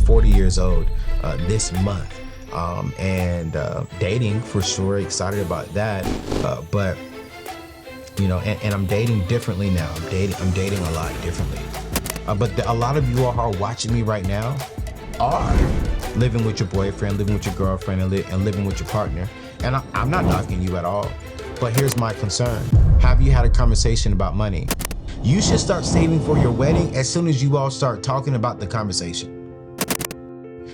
40 years old this month, and dating for sure. Excited about that, but you know, and I'm dating differently now. I'm dating a lot differently. But a lot of you all who are watching me right now are living with your boyfriend, living with your girlfriend, and living with your partner. And I'm not knocking you at all. But here's my concern. Have you had a conversation about money? You should start saving for your wedding as soon as you all start talking about the conversation.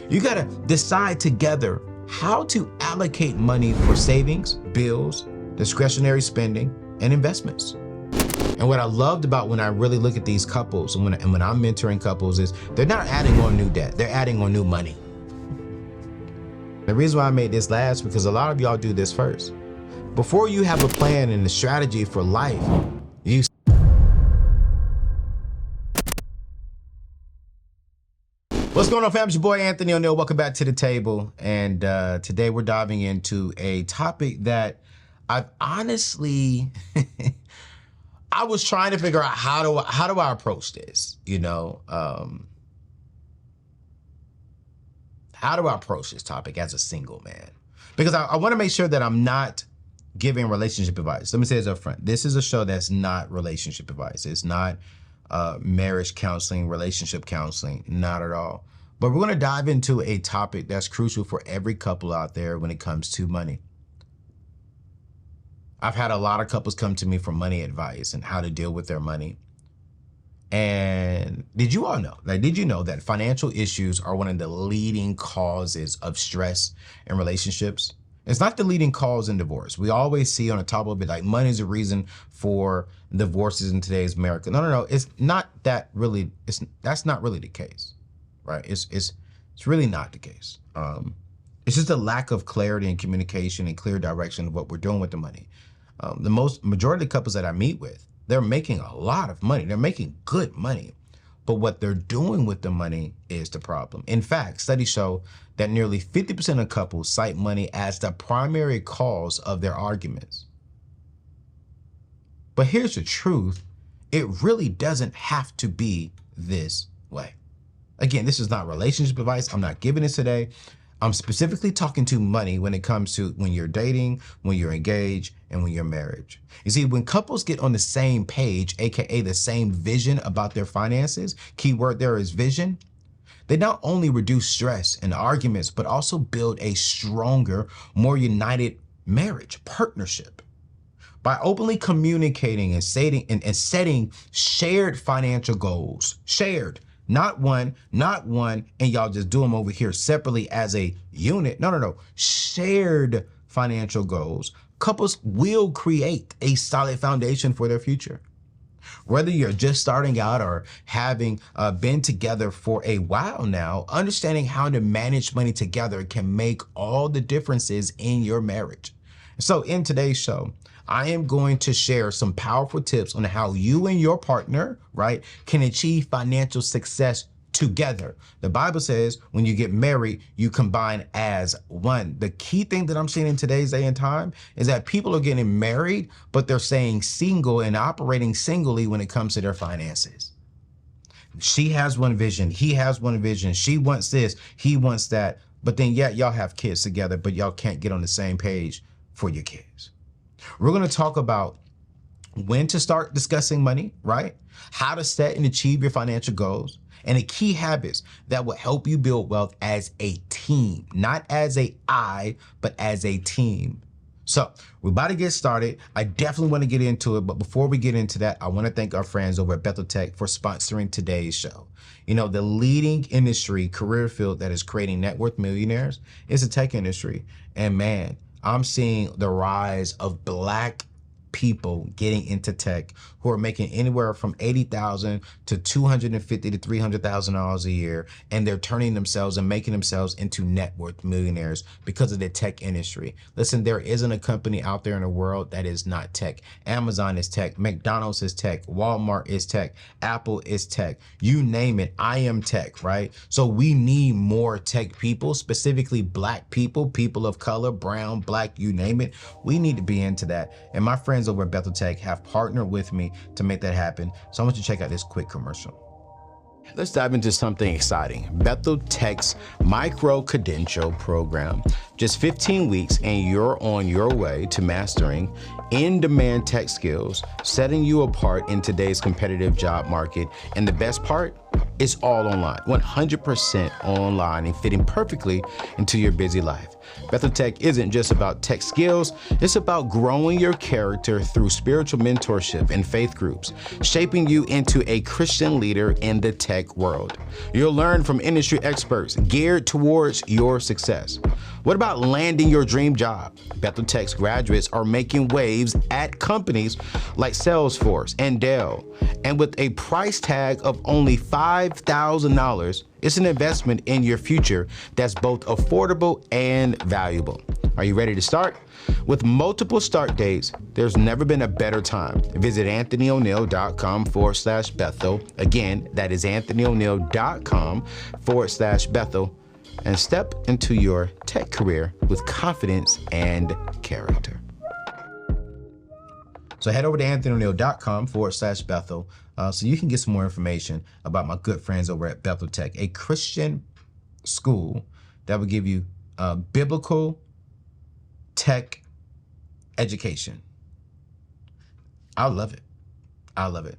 You gotta decide together how to allocate money for savings, bills, discretionary spending, and investments. And what I loved about when I really look at these couples and when I'm mentoring couples is they're not adding on new debt, they're adding on new money. The reason why I made this last because a lot of y'all do this first. Before you have a plan and a strategy for life, you What's going on, fam? It's your boy Anthony ONeal. Welcome back to the table. And today we're diving into a topic that I've honestly I was trying to figure out how do I approach this, you know? How do I approach this topic as a single man? Because I want to make sure that I'm not giving relationship advice. Let me say this up front. This is a show that's not relationship advice. It's not marriage counseling, relationship counseling, not at all. But we're going to dive into a topic that's crucial for every couple out there when it comes to money. I've had a lot of couples come to me for money advice and how to deal with their money. And did you all know, did you know that financial issues are one of the leading causes of stress in relationships? It's not the leading cause in divorce. We always see on the top of it, like money is a reason for divorces in today's America. No. It's not that really, that's not really the case, right? It's really not the case. It's just a lack of clarity and communication and clear direction of what we're doing with the money. The majority of couples that I meet with, they're making a lot of money. They're making good money. But what they're doing with the money is the problem. In fact, studies show that nearly 50% of couples cite money as the primary cause of their arguments. But here's the truth. It really doesn't have to be this way. Again, this is not relationship advice. I'm not giving this today. I'm specifically talking to money when it comes to when you're dating, when you're engaged, and when you're married. You see, when couples get on the same page, AKA the same vision about their finances, keyword there is vision, they not only reduce stress and arguments, but also build a stronger, more united marriage, partnership. By openly communicating and setting shared financial goals, not one, and y'all just do them over here separately as a unit. No. Shared financial goals. Couples will create a solid foundation for their future. Whether you're just starting out or having been together for a while now, understanding how to manage money together can make all the differences in your marriage. So in today's show, I am going to share some powerful tips on how you and your partner, right, can achieve financial success together. The Bible says when you get married, you combine as one. The key thing that I'm seeing in today's day and time is that people are getting married, but they're staying single and operating singly when it comes to their finances. She has one vision. He has one vision. She wants this. He wants that. But then yet y'all have kids together, but y'all can't get on the same page for your kids. We're going to talk about when to start discussing money, right? How to set and achieve your financial goals, and the key habits that will help you build wealth as a team, not as but as a team. So we're about to get started. I definitely want to get into it, but before we get into that, I want to thank our friends over at Bethel Tech for sponsoring today's show. You know, the leading industry, career field that is creating net worth millionaires is the tech industry. And man, I'm seeing the rise of Black people getting into tech who are making anywhere from $80,000 to $250,000 to $300,000 a year, and they're turning themselves and making themselves into net worth millionaires because of the tech industry. Listen, there isn't a company out there in the world that is not tech. Amazon is tech, McDonald's is tech, Walmart is tech, Apple is tech, you name it. I am tech, right? So we need more tech people, specifically Black people, people of color, brown, Black, you name it. We need to be into that. And my friends over at Bethel Tech have partnered with me to make that happen. So I want you to check out this quick commercial. Let's dive into something exciting. Bethel Tech's micro-credential program. Just 15 weeks and you're on your way to mastering in-demand tech skills, setting you apart in today's competitive job market. And the best part, it's all online, 100% online and fitting perfectly into your busy life. Bethel Tech isn't just about tech skills, it's about growing your character through spiritual mentorship and faith groups, shaping you into a Christian leader in the tech world. You'll learn from industry experts geared towards your success. What about landing your dream job? Bethel Tech's graduates are making waves at companies like Salesforce and Dell. And with a price tag of only $5,000, it's an investment in your future that's both affordable and valuable. Are you ready to start? With multiple start dates, there's never been a better time. Visit AnthonyONeal.com/Bethel. Again, that is AnthonyONeal.com/Bethel. And step into your tech career with confidence and character. So head over to AnthonyONeal.com/Bethel so you can get some more information about my good friends over at Bethel Tech, a Christian school that will give you biblical tech education. I love it. I love it.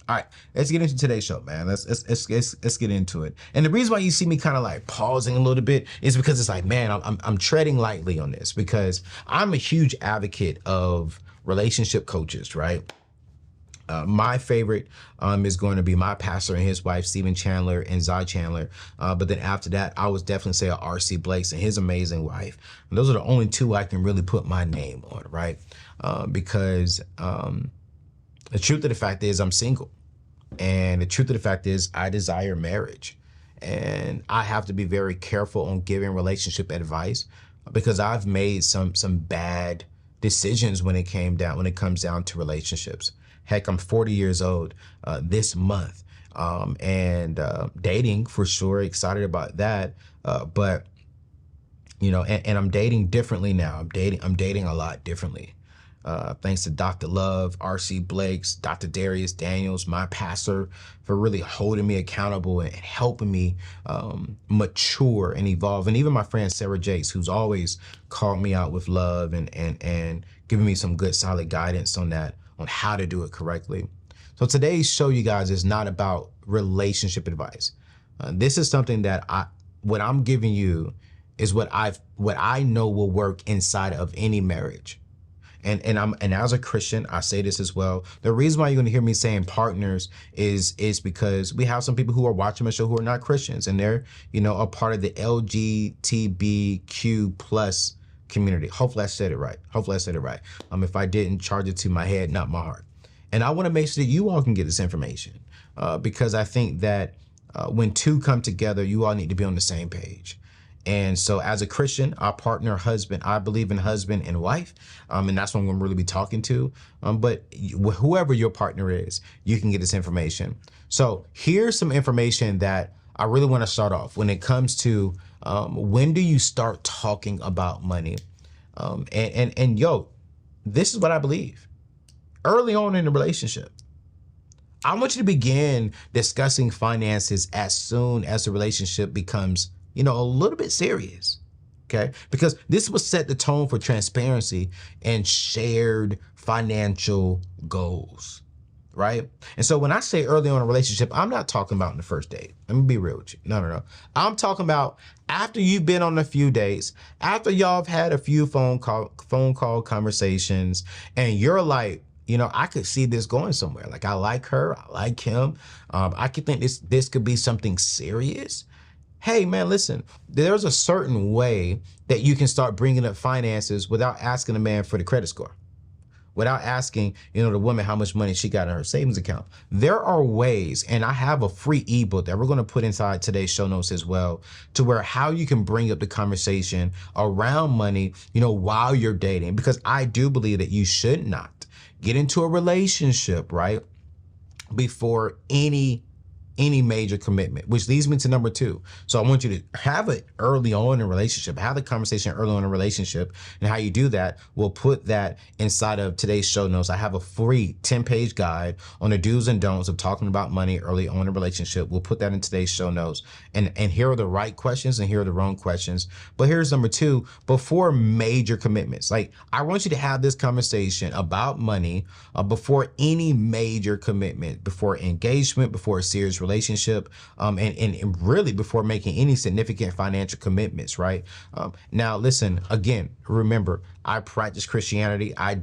All right, let's get into today's show, man. Let's get into it. And the reason why you see me kind of like pausing a little bit is because it's like, man, I'm treading lightly on this because I'm a huge advocate of relationship coaches, right? My favorite is going to be my pastor and his wife, Stephen Chandler and Zy Chandler. But then after that, I would definitely say R.C. Blakes and his amazing wife. And those are the only two I can really put my name on, right? Because the truth of the fact is I'm single. And the truth of the fact is I desire marriage. And I have to be very careful on giving relationship advice because I've made some bad decisions when it comes down to relationships. Heck, I'm 40 years old this month, and dating for sure. Excited about that, but you know, and I'm dating differently now. I'm dating a lot differently. Thanks to Dr. Love, R.C. Blakes, Dr. Darius Daniels, my pastor, for really holding me accountable and helping me mature and evolve. And even my friend Sarah Jakes, who's always called me out with love and giving me some good solid guidance on how to do it correctly. So today's show, you guys, is not about relationship advice. This is something that what I'm giving you is what I know will work inside of any marriage. And as a Christian, I say this as well. The reason why you're going to hear me saying partners is because we have some people who are watching my show who are not Christians, and they're, you know, a part of the LGBTQ plus community. Hopefully I said it right. If I didn't, charge it to my head, not my heart. And I want to make sure that you all can get this information because I think that when two come together, you all need to be on the same page. And so as a Christian, our partner, husband, I believe in husband and wife. And that's what I'm going to really be talking to. But whoever your partner is, you can get this information. So here's some information that I really want to start off when it comes to when do you start talking about money? And yo, this is what I believe. Early on in the relationship, I want you to begin discussing finances as soon as the relationship becomes, you know, a little bit serious, okay? Because this will set the tone for transparency and shared financial goals, right? And so when I say early on in a relationship, I'm not talking about in the first date. Let me be real with you. No. I'm talking about after you've been on a few dates, after y'all have had a few phone call conversations, and you're like, you know, I could see this going somewhere. Like, I like her, I like him. I could think this could be something serious. Hey, man, listen, there's a certain way that you can start bringing up finances without asking a man for the credit score, without asking, you know, the woman how much money she got in her savings account. There are ways, and I have a free ebook that we're going to put inside today's show notes as well, to where how you can bring up the conversation around money, you know, while you're dating, because I do believe that you should not get into a relationship, right, before any any major commitment, which leads me to number 2. So I want you to have it early on in a relationship, have the conversation early on in a relationship. And how you do that, we'll put that inside of today's show notes. I have a free 10-page guide on the do's and don'ts of talking about money early on in a relationship. We'll put that in today's show notes. And here are the right questions and here are the wrong questions. But here's number 2, before major commitments. Like, I want you to have this conversation about money before any major commitment, before engagement, before a serious relationship, and really before making any significant financial commitments, right? Now, listen, again, remember, I practice Christianity. I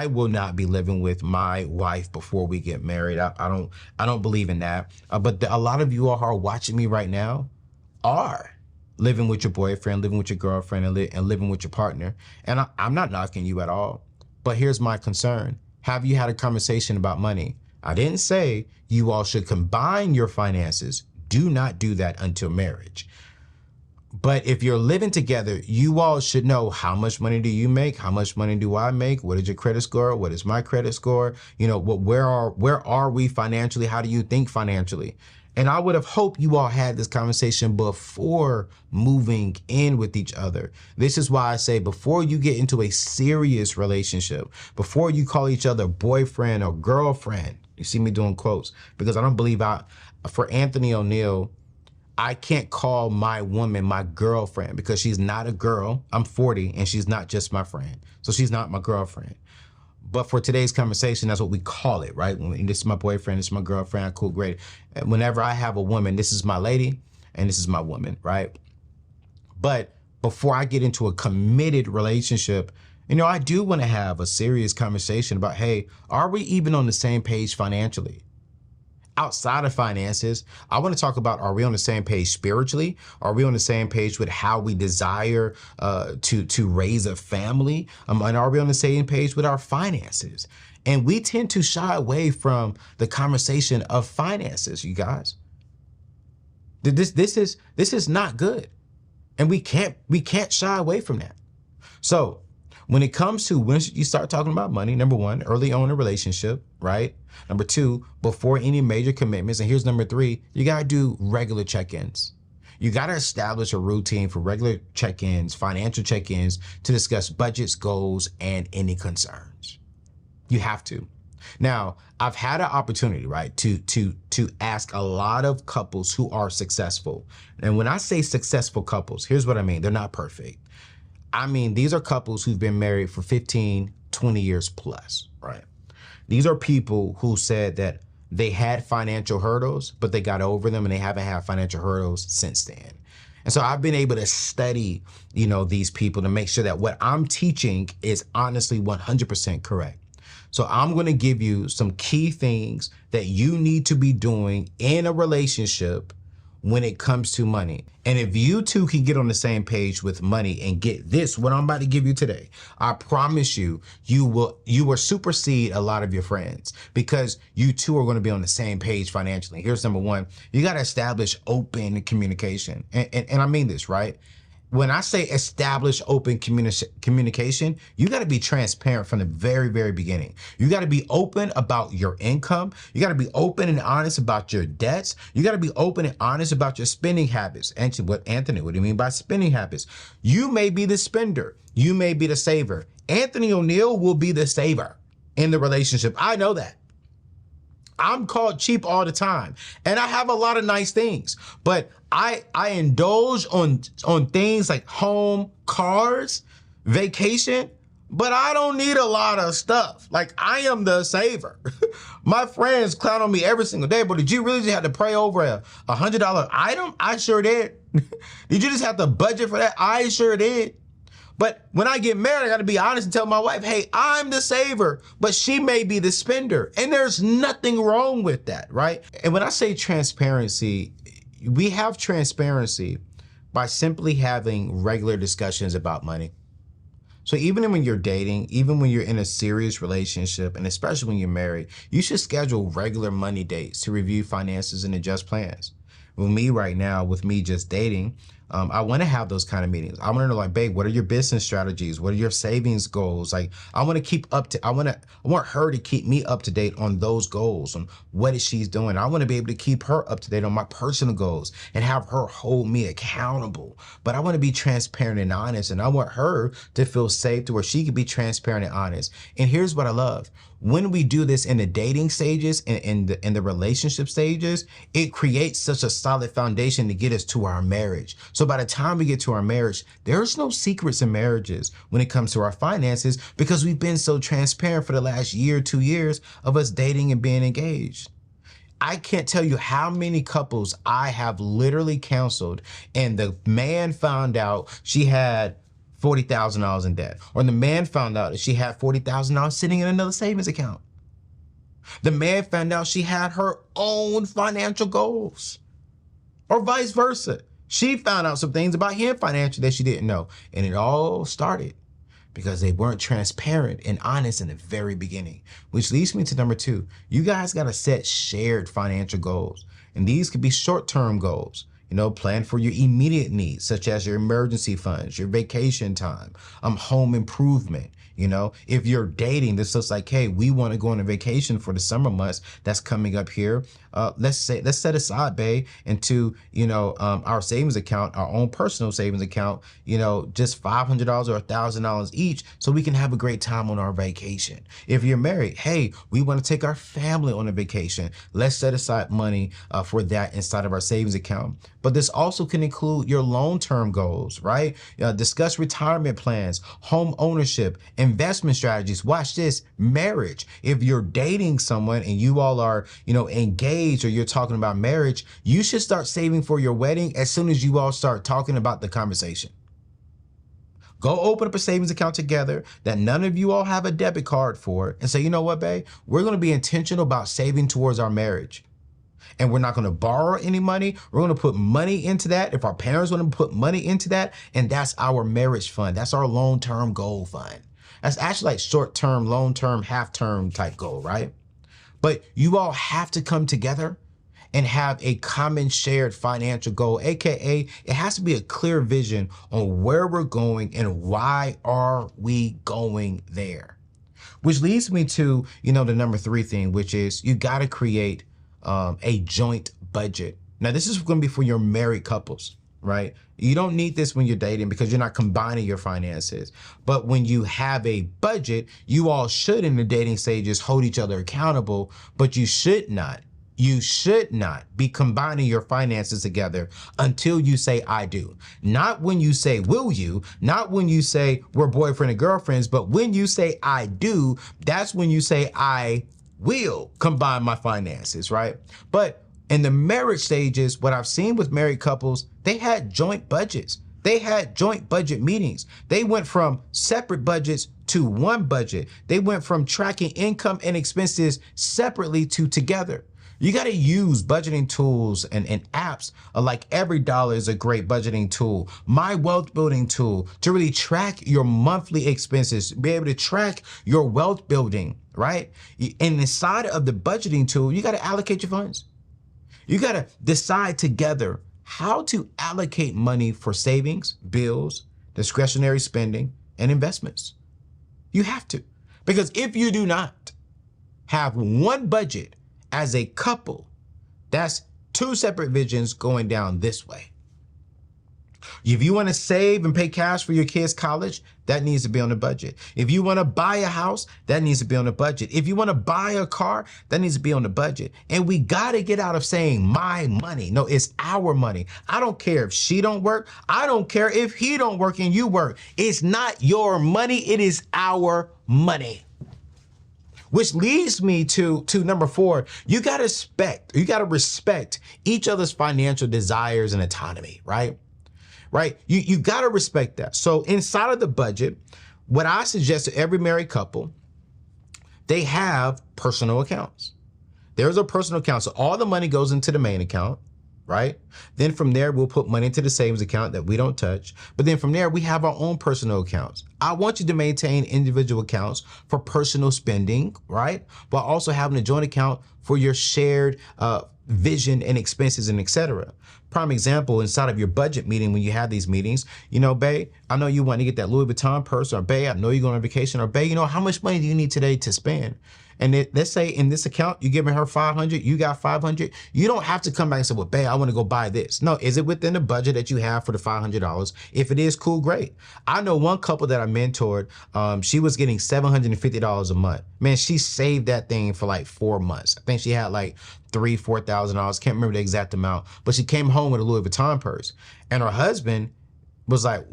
will not be living with my wife before we get married. I don't believe in that. But a lot of you all who are watching me right now are living with your boyfriend, living with your girlfriend, and living with your partner. And I'm not knocking you at all. But here's my concern. Have you had a conversation about money? I didn't say you all should combine your finances. Do not do that until marriage. But if you're living together, you all should know, how much money do you make? How much money do I make? What is your credit score? What is my credit score? You know, where are we financially? How do you think financially? And I would have hoped you all had this conversation before moving in with each other. This is why I say, before you get into a serious relationship, before you call each other boyfriend or girlfriend, you see me doing quotes, because I don't believe for Anthony ONeal, I can't call my woman my girlfriend because she's not a girl. I'm 40 and she's not just my friend. So she's not my girlfriend. But for today's conversation, that's what we call it, right? This is my boyfriend, this is my girlfriend, cool, great. And whenever I have a woman, this is my lady and this is my woman, right? But before I get into a committed relationship, you know, I do want to have a serious conversation about, hey, are we even on the same page financially? Outside of finances, I want to talk about, are we on the same page spiritually? Are we on the same page with how we desire to raise a family? And are we on the same page with our finances? And we tend to shy away from the conversation of finances, you guys. This is not good. And we can't shy away from that. So when it comes to when should you start talking about money, number 1, early on in a relationship, right? Number 2, before any major commitments. And here's number 3, you got to do regular check-ins. You got to establish a routine for regular check-ins, financial check-ins, to discuss budgets, goals, and any concerns. You have to. Now, I've had an opportunity, right, to ask a lot of couples who are successful. And when I say successful couples, here's what I mean. They're not perfect. I mean, these are couples who've been married for 15, 20 years plus, right? These are people who said that they had financial hurdles, but they got over them and they haven't had financial hurdles since then. And so I've been able to study, you know, these people to make sure that what I'm teaching is honestly 100% correct. So I'm going to give you some key things that you need to be doing in a relationship when it comes to money. And if you two can get on the same page with money and get this, what I'm about to give you today, I promise you, you will supersede a lot of your friends because you two are going to be on the same page financially. Here's number 1, you got to establish open communication. And I mean this, right? When I say establish open communication, you got to be transparent from the very, very beginning. You got to be open about your income. You got to be open and honest about your debts. You got to be open and honest about your spending habits. Anthony, what do you mean by spending habits? You may be the spender. You may be the saver. Anthony ONeal will be the saver in the relationship. I know that. I'm called cheap all the time and I have a lot of nice things, but I indulge on things like home, cars, vacation, but I don't need a lot of stuff. Like, I am the saver. My friends clown on me every single day, but did you really just have to pray over a $100 item? I sure did. Did you just have to budget for that? I sure did. But when I get married, I got to be honest and tell my wife, hey, I'm the saver, but she may be the spender. And there's nothing wrong with that, right? And when I say transparency, we have transparency by simply having regular discussions about money. So even when you're dating, even when you're in a serious relationship, and especially when you're married, you should schedule regular money dates to review finances and adjust plans. With me right now, with me just dating, I want to have those kind of meetings. I want to know, like, babe, what are your business strategies? What are your savings goals? Like, I want to keep up to, I want her to keep me up to date on those goals, on what is she's doing. I want to be able to keep her up to date on my personal goals and have her hold me accountable. But I want to be transparent and honest, and I want her to feel safe to where she can be transparent and honest. And here's what I love. When we do this in the dating stages and in the relationship stages, it creates such a solid foundation to get us to our marriage. So by the time we get to our marriage, there's no secrets in marriages when it comes to our finances, because we've been so transparent for the last year, 2 years of us dating and being engaged. I can't tell you how many couples I have literally counseled, and the man found out she had $40,000 in debt, or the man found out that she had $40,000 sitting in another savings account. The man found out she had her own financial goals, or vice versa. She found out some things about him financially that she didn't know. And it all started because they weren't transparent and honest in the very beginning, which leads me to number 2. You guys got to set shared financial goals. And these could be short-term goals. Plan for your immediate needs, such as your emergency funds, your vacation time, home improvement. If you're dating, this looks like, hey, we want to go on a vacation for the summer months that's coming up here. Let's set aside, babe, into, our savings account, our own personal savings account, just $500 or $1,000 each, so we can have a great time on our vacation. If you're married, hey, we want to take our family on a vacation. Let's set aside money for that inside of our savings account. But this also can include your long-term goals, right? Discuss retirement plans, home ownership, investment strategies. Watch this, marriage. If you're dating someone and you all are, engaged, or you're talking about marriage, you should start saving for your wedding as soon as you all start talking about the conversation. Go open up a savings account together that none of you all have a debit card for, and say, you know what, babe, we're going to be intentional about saving towards our marriage. And we're not going to borrow any money. We're going to put money into that. If our parents want to put money into that, and that's our marriage fund. That's our long-term goal fund. That's actually like short-term, long-term, half-term type goal, right? But you all have to come together and have a common shared financial goal, AKA it has to be a clear vision on where we're going and why are we going there. Which leads me to, the number 3 thing, which is you got to create a joint budget. Now, this is going to be for your married couples, right? You don't need this when you're dating because you're not combining your finances. But when you have a budget, you all should in the dating stages hold each other accountable, but you should not be combining your finances together until you say, I do. Not when you say, will you? Not when you say, we're boyfriend and girlfriends, but when you say, I do, that's when you say, I will combine my finances, right? But in the marriage stages, what I've seen with married couples, they had joint budgets. They had joint budget meetings. They went from separate budgets to one budget. They went from tracking income and expenses separately to together. You got to use budgeting tools and apps like Every Dollar is a great budgeting tool. My Wealth Building tool to really track your monthly expenses, be able to track your wealth building, right? And inside of the budgeting tool, you got to allocate your funds. You got to decide together how to allocate money for savings, bills, discretionary spending, and investments. You have to, because if you do not have one budget as a couple, that's 2 separate visions going down this way. If you want to save and pay cash for your kids' college, that needs to be on the budget. If you want to buy a house, that needs to be on the budget. If you want to buy a car, that needs to be on the budget. And we got to get out of saying my money. No, it's our money. I don't care if she don't work. I don't care if he don't work and you work. It's not your money. It is our money. Which leads me to number 4. You got to respect each other's financial desires and autonomy, right? Right? You got to respect that. So inside of the budget, what I suggest to every married couple, they have personal accounts. There's a personal account. So all the money goes into the main account, right? Then from there, we'll put money into the savings account that we don't touch. But then from there, we have our own personal accounts. I want you to maintain individual accounts for personal spending, right? While also having a joint account for your shared vision and expenses and etc. Prime example, inside of your budget meeting, when you have these meetings, you know, babe, I know you want to get that Louis Vuitton purse, or babe, I know you're going on vacation, or babe, you know, how much money do you need today to spend? And let's say in this account, you're giving her 500, you got 500. You don't have to come back and say, well, babe, I want to go buy this. No, is it within the budget that you have for the $500? If it is, cool, great. I know one couple that I mentored, she was getting $750 a month. Man, she saved that thing for like 4 months. I think she had like $4,000. Can't remember the exact amount, but she came home with a Louis Vuitton purse. And her husband was like,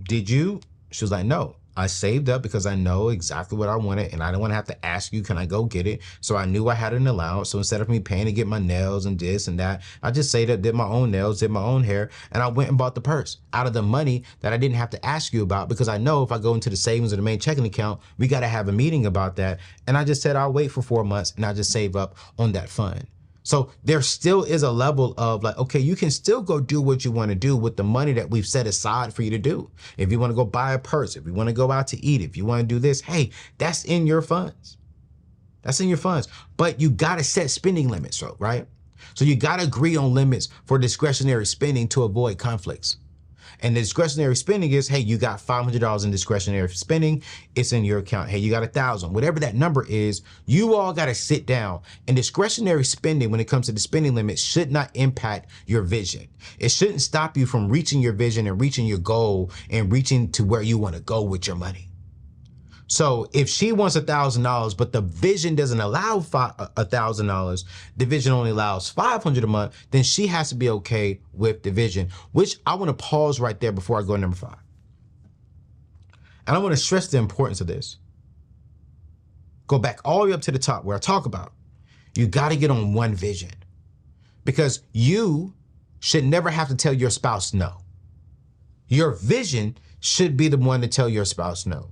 did you? She was like, no. I saved up because I know exactly what I wanted, and I don't want to have to ask you, can I go get it? So I knew I had an allowance. So instead of me paying to get my nails and this and that, I just saved up, did my own nails, did my own hair, and I went and bought the purse out of the money that I didn't have to ask you about, because I know if I go into the savings or the main checking account, we got to have a meeting about that. And I just said, I'll wait for 4 months and I just save up on that fund. So there still is a level of like, okay, you can still go do what you want to do with the money that we've set aside for you to do. If you want to go buy a purse, if you want to go out to eat, if you want to do this, hey, that's in your funds. That's in your funds. But you got to set spending limits, right? So you got to agree on limits for discretionary spending to avoid conflicts. And the discretionary spending is, hey, you got $500 in discretionary spending. It's in your account. Hey, you got 1,000, whatever that number is. You all got to sit down. And discretionary spending, when it comes to the spending limit, should not impact your vision. It shouldn't stop you from reaching your vision and reaching your goal and reaching to where you want to go with your money. So if she wants $1,000, but the vision doesn't allow $1,000, the vision only allows $500 a month, then she has to be okay with the vision, which I want to pause right there before I go to number 5. And I want to stress the importance of this. Go back all the way up to the top where I talk about, you got to get on one vision, because you should never have to tell your spouse no. Your vision should be the one to tell your spouse no.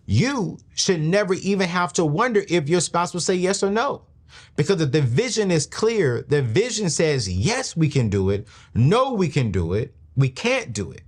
You should never even have to wonder if your spouse will say yes or no. Because if the vision is clear, the vision says, yes, we can do it. No, we can do it. We can't do it.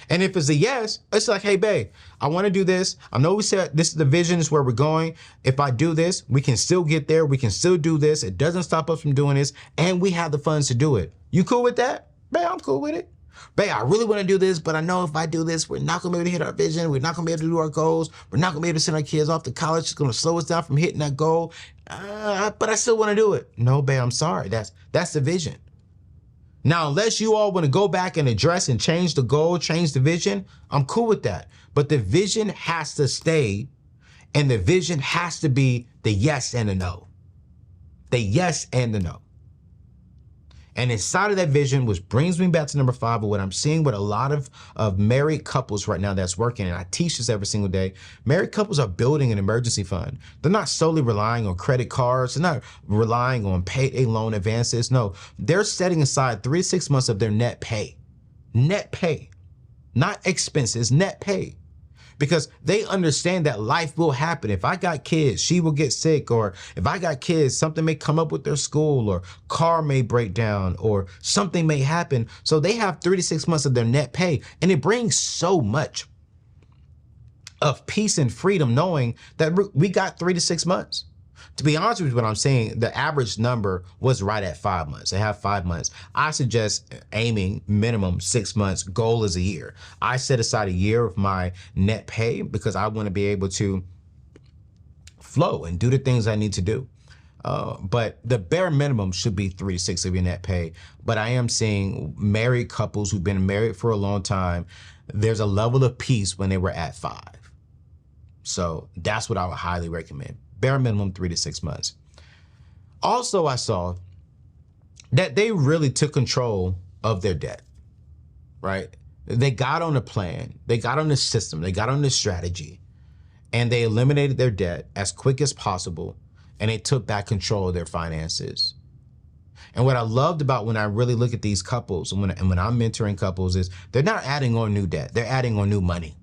And if it's a yes, it's like, hey, babe, I want to do this. I know we said this is the vision, is where we're going. If I do this, we can still get there. We can still do this. It doesn't stop us from doing this. And we have the funds to do it. You cool with that? Babe, I'm cool with it. Babe, I really want to do this, but I know if I do this, we're not going to be able to hit our vision. We're not going to be able to do our goals. We're not going to be able to send our kids off to college. It's going to slow us down from hitting that goal. But I still want to do it. No, babe, I'm sorry. That's the vision. Now, unless you all want to go back and address and change the goal, change the vision, I'm cool with that. But the vision has to stay, and the vision has to be the yes and the no. The yes and the no. And inside of that vision, which brings me back to number 5, but what I'm seeing with a lot of married couples right now that's working, and I teach this every single day, married couples are building an emergency fund. They're not solely relying on credit cards. They're not relying on payday loan advances. No, they're setting aside 3 to 6 months of their net pay, not expenses, net pay. Because they understand that life will happen. If I got kids, she will get sick, or if I got kids, something may come up with their school, or car may break down, or something may happen. So they have 3 to 6 months of their net pay, and it brings so much of peace and freedom knowing that we got 3 to 6 months. To be honest with you, what I'm saying, the average number was right at 5 months. They have 5 months. I suggest aiming minimum 6 months. Goal is a year. I set aside a year of my net pay because I want to be able to flow and do the things I need to do. But the bare minimum should be 3 to 6 of your net pay. But I am seeing married couples who've been married for a long time, there's a level of peace when they were at 5. So that's what I would highly recommend. Bare minimum 3 to 6 months. Also, I saw that they really took control of their debt, right? They got on a plan, they got on the system, they got on the strategy, and they eliminated their debt as quick as possible, and they took back control of their finances. And what I loved about when I really look at these couples and when I'm mentoring couples is they're not adding on new debt, they're adding on new money.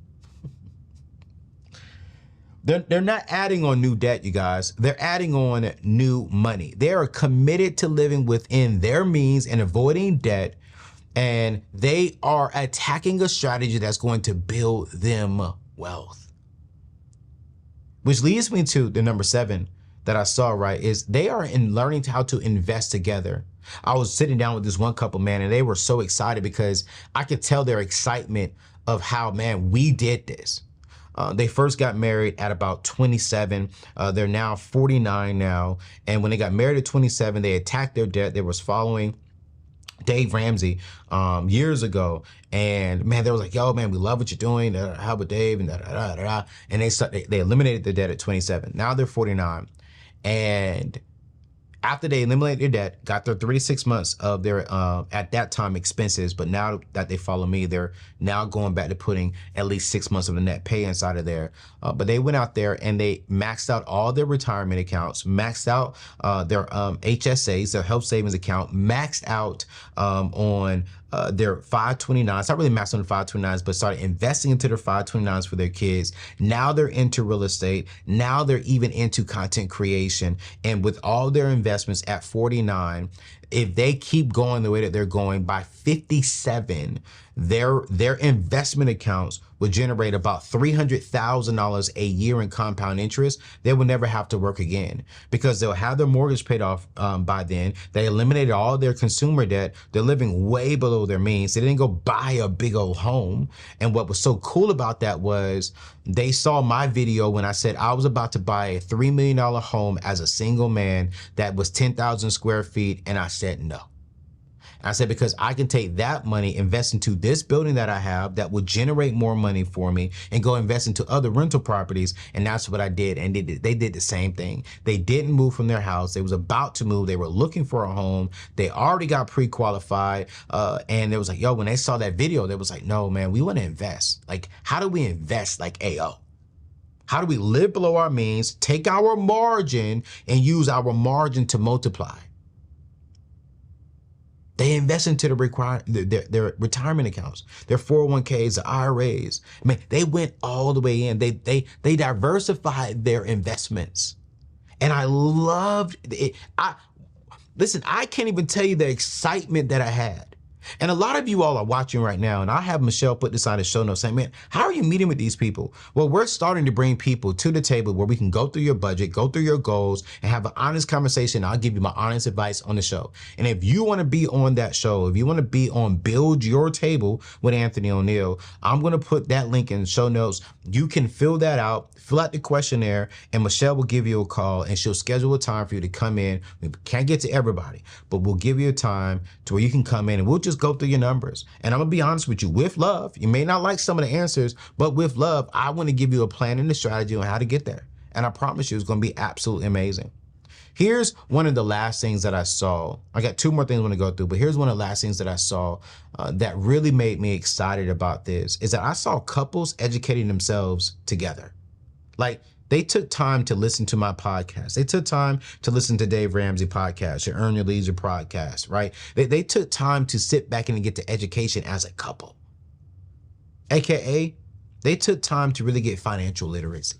They're not adding on new debt, you guys. They're adding on new money. They are committed to living within their means and avoiding debt. And they are attacking a strategy that's going to build them wealth. Which leads me to the number 7 that I saw, right, is they are in learning how to invest together I was sitting down with this one couple, man, and they were so excited because I could tell their excitement of how, man, we did this. They first got married at about 27. They're now 49 now. And when they got married at 27, they attacked their debt. They was following Dave Ramsey years ago, and man, they was like, "Yo, man, we love what you're doing. How about Dave?" And and they eliminated the debt at 27. Now they're 49, and after they eliminated their debt, got their 3 to 6 months of their, at that time, expenses. But now that they follow me, they're now going back to putting at least 6 months of the net pay inside of there. But they went out there and they maxed out all their retirement accounts, maxed out their HSAs, their health savings account, maxed out on their 529s, not really maxed on the 529s, but started investing into their 529s for their kids. Now they're into real estate. Now they're even into content creation. And with all their investments at 49, if they keep going the way that they're going, by 57, their investment accounts would generate about $300,000 a year in compound interest. They will never have to work again because they'll have their mortgage paid off by then. They eliminated all their consumer debt. They're living way below their means. They didn't go buy a big old home. And what was so cool about that was they saw my video when I said I was about to buy a $3 million home as a single man that was 10,000 square feet. And I said no. I said, because I can take that money, invest into this building that I have that will generate more money for me, and go invest into other rental properties. And that's what I did. And they did the same thing. They didn't move from their house. They was about to move. They were looking for a home. They already got pre-qualified. And it was like, yo, when they saw that video, they was like, no, man, we want to invest. Like, how do we invest like AO? How do we live below our means, take our margin, and use our margin to multiply? They invest into their retirement accounts, their 401ks, the IRAs. I mean, they went all the way in. They diversified their investments. And I loved it. Listen, I can't even tell you the excitement that I had. And a lot of you all are watching right now, and I'll have Michelle put this on the show notes saying, man, how are you meeting with these people? Well, we're starting to bring people to the table where we can go through your budget, go through your goals, and have an honest conversation. I'll give you my honest advice on the show. And if you want to be on that show, if you want to be on Build Your Table with Anthony ONeal, I'm going to put that link in the show notes. You can fill that out, fill out the questionnaire, and Michelle will give you a call, and she'll schedule a time for you to come in. We can't get to everybody, but we'll give you a time to where you can come in, and we'll just go through your numbers. And I'm gonna be honest with you, with love. You may not like some of the answers, but with love, I want to give you a plan and a strategy on how to get there. And I promise you, it's gonna be absolutely amazing. Here's one of the last things that I saw. I got 2 more things I want to go through, but here's one of the last things that I saw that really made me excited about this, is that I saw couples educating themselves together. Like, they took time to listen to my podcast. They took time to listen to Dave Ramsey podcast, your Earn Your Leisure podcast, right? They took time to sit back and get the education as a couple. AKA, they took time to really get financial literacy.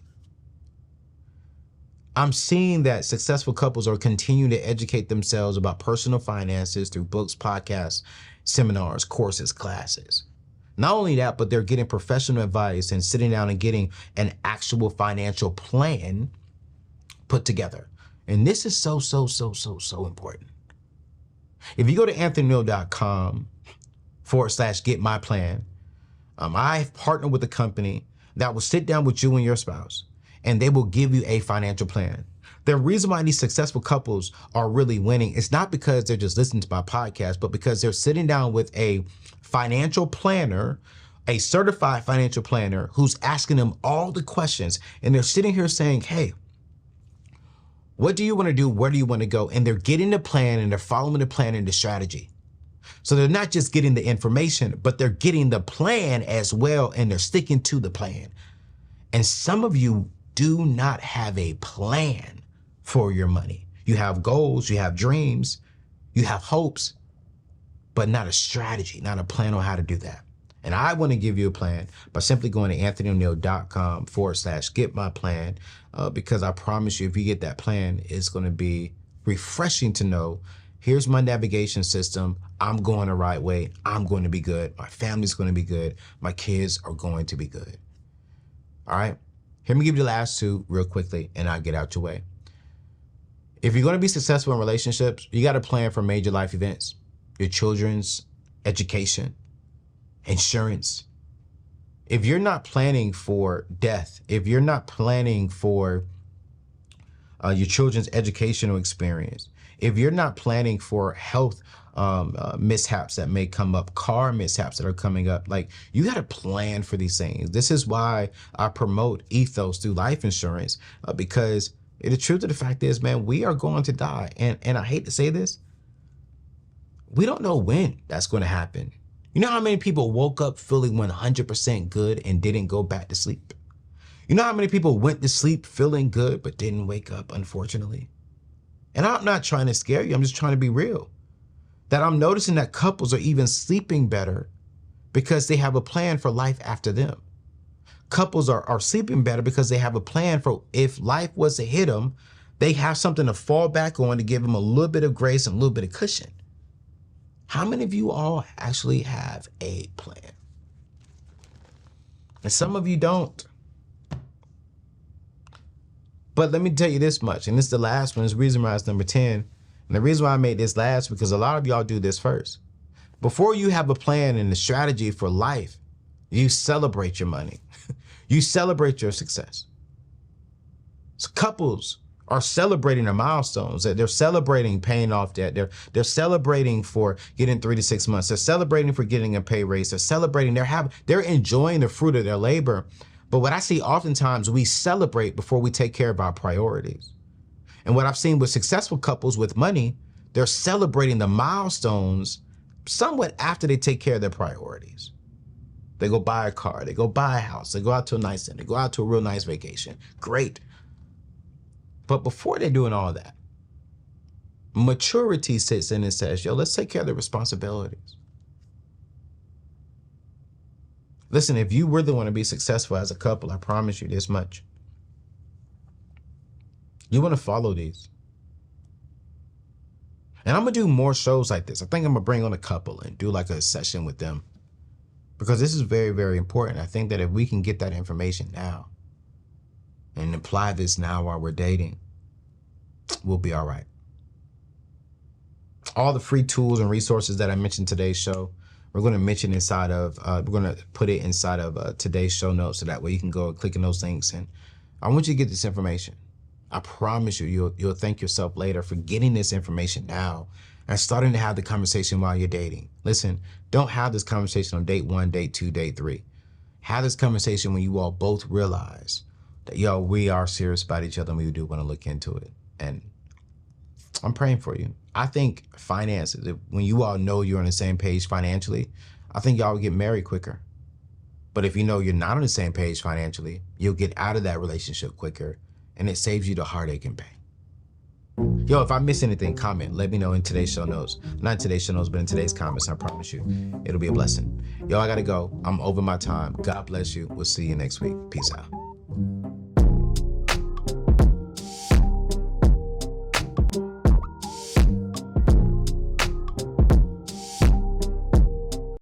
I'm seeing that successful couples are continuing to educate themselves about personal finances through books, podcasts, seminars, courses, classes. Not only that, but they're getting professional advice and sitting down and getting an actual financial plan put together. And this is so important. If you go to anthonyoneal.com/get-my-plan, I've partnered with a company that will sit down with you and your spouse, and they will give you a financial plan. The reason why these successful couples are really winning is not because they're just listening to my podcast, but because they're sitting down with a financial planner, a certified financial planner who's asking them all the questions. And they're sitting here saying, hey, what do you want to do? Where do you want to go? And they're getting the plan, and they're following the plan and the strategy. So they're not just getting the information, but they're getting the plan as well, and they're sticking to the plan. And some of you do not have a plan for your money. You have goals, you have dreams, you have hopes, but not a strategy, not a plan on how to do that. And I want to give you a plan by simply going to anthonyoneal.com/get-my-plan, because I promise you, if you get that plan, it's going to be refreshing to know, here's my navigation system. I'm going the right way. I'm going to be good. My family's going to be good. My kids are going to be good. All right. Let me give you the last 2 real quickly, and I'll get out your way. If you're going to be successful in relationships, you got to plan for major life events, your children's education, insurance. If you're not planning for death, if you're not planning for your children's educational experience, if you're not planning for health mishaps that may come up, car mishaps that are coming up, like, you got to plan for these things. This is why I promote ethos through life insurance, because the truth of the fact is, man, we are going to die. And I hate to say this, we don't know when that's going to happen. You know how many people woke up feeling 100% good and didn't go back to sleep? You know how many people went to sleep feeling good but didn't wake up, unfortunately? And I'm not trying to scare you. I'm just trying to be real. That I'm noticing that couples are even sleeping better because they have a plan for life after them. Couples are sleeping better because they have a plan for if life was to hit them, they have something to fall back on to give them a little bit of grace and a little bit of cushion. How many of you all actually have a plan? And some of you don't. But let me tell you this much, and this is the last one. This is the reason why it's number 10. And the reason why I made this last, because a lot of y'all do this first. Before you have a plan and a strategy for life, you celebrate your money. You celebrate your success. So couples are celebrating their milestones. They're celebrating paying off debt. They're celebrating for getting 3 to 6 months. They're celebrating for getting a pay raise. They're celebrating. They're enjoying the fruit of their labor. But what I see oftentimes, we celebrate before we take care of our priorities. And what I've seen with successful couples with money, they're celebrating the milestones somewhat after they take care of their priorities. They go buy a car, they go buy a house, they go out to a nice dinner, they go out to a real nice vacation. Great. But before they're doing all that, maturity sits in and says, yo, let's take care of the responsibilities. Listen, if you really want to be successful as a couple, I promise you this much. You want to follow these. And I'm going to do more shows like this. I think I'm going to bring on a couple and do like a session with them, because this is very, very important. I think that if we can get that information now and apply this now while we're dating, we'll be all right. All the free tools and resources that I mentioned today's show, we're going to mention inside of, we're going to put it inside of today's show notes, so that way you can go and click on those links. And I want you to get this information. I promise you, you'll thank yourself later for getting this information now and starting to have the conversation while you're dating. Listen, don't have this conversation on date 1, date 2, date 3. Have this conversation when you all both realize that, yo, we are serious about each other and we do want to look into it. And I'm praying for you. I think finances, when you all know you're on the same page financially, I think y'all will get married quicker. But if you know you're not on the same page financially, you'll get out of that relationship quicker, and it saves you the heartache and pain. Yo, if I miss anything, comment. Let me know in today's show notes. Not in today's show notes, but in today's comments. I promise you, it'll be a blessing. Yo, I gotta go. I'm over my time. God bless you. We'll see you next week. Peace out.